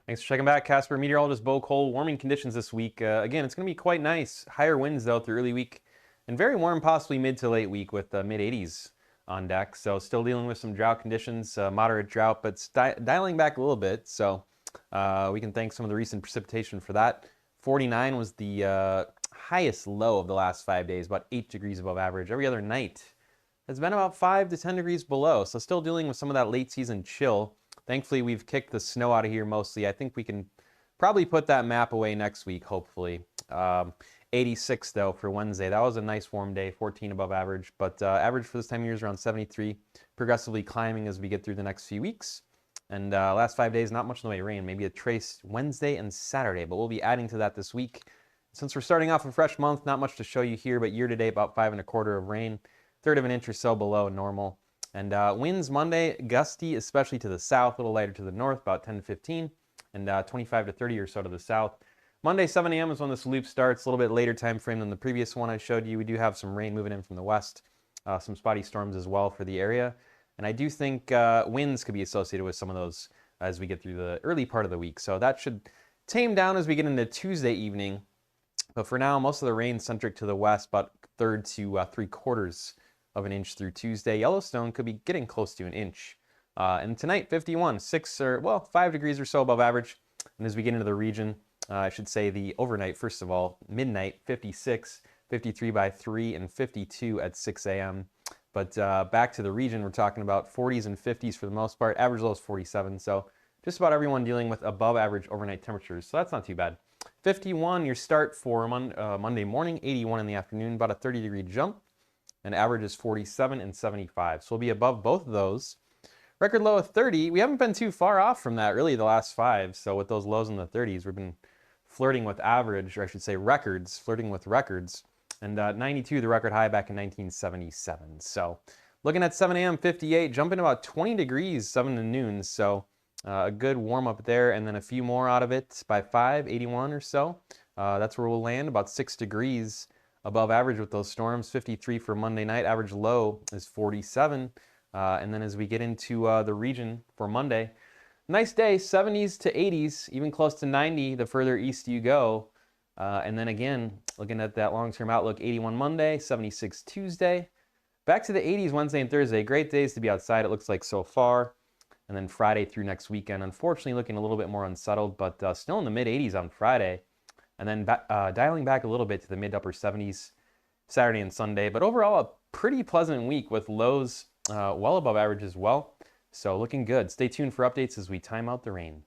Thanks for checking back. Casper, meteorologist Bo Cole. Warming conditions this week. Again, it's going to be quite nice. Higher winds, though, through early week. And very warm, possibly mid to late week with mid-80s on deck. So still dealing with some drought conditions, moderate drought, but dialing back a little bit. So we can thank some of the recent precipitation for that. 49 was the highest low of the last 5 days, about 8 degrees above average. Every other night has been about 5 to 10 degrees below. So still dealing with some of that late season chill. Thankfully, we've kicked the snow out of here mostly. I think we can probably put that map away next week, hopefully. 86 though for Wednesday. That was a nice warm day, 14 above average, but average for this time of year is around 73, progressively climbing as we get through the next few weeks. And last 5 days, not much in the way of rain, maybe a trace Wednesday and Saturday, but we'll be adding to that this week. Since we're starting off a fresh month, not much to show you here, but year to date, about 5¼ of rain, third of an inch or so below normal. And winds Monday, gusty, especially to the south, a little lighter to the north, about 10 to 15, and 25 to 30 or so to the south. Monday, 7 a.m. is when this loop starts, a little bit later time frame than the previous one I showed you. We do have some rain moving in from the west, some spotty storms as well for the area. And I do think winds could be associated with some of those as we get through the early part of the week. So that should tame down as we get into Tuesday evening. But for now, most of the rain centric to the west, about third to 3/4 of an inch through Tuesday. Yellowstone could be getting close to an inch. And tonight, 51, 5 degrees or so above average. And as we get into the region, I should say the overnight, first of all, midnight, 56, 53 by 3, and 52 at 6 a.m. But back to the region, we're talking about 40s and 50s for the most part. Average low is 47, so just about everyone dealing with above average overnight temperatures, so that's not too bad. 51, your start for Monday morning, 81 in the afternoon, about a 30-degree jump. And average is 47 and 75. So we'll be above both of those. Record low of 30. We haven't been too far off from that really the last 5. So with those lows in the 30s, we've been flirting with average, or I should say records, flirting with records. And 92, the record high back in 1977. So looking at 7 a.m., 58, jumping about 20 degrees, 7 to noon. So a good warm up there, and then a few more out of it by 5, 81 or so. That's where we'll land, about 6 degrees above average with those storms. 53 for Monday night. Average low is 47. And then as we get into the region for Monday, nice day, 70s to 80s, even close to 90 the further east you go. And then again, looking at that long-term outlook, 81 Monday, 76 Tuesday. Back to the 80s Wednesday and Thursday. Great days to be outside, it looks like so far. And then Friday through next weekend, unfortunately looking a little bit more unsettled, but still in the mid-80s on Friday. And then dialing back a little bit to the mid-upper 70s Saturday and Sunday. But overall, a pretty pleasant week with lows well above average as well. So looking good. Stay tuned for updates as we time out the rain.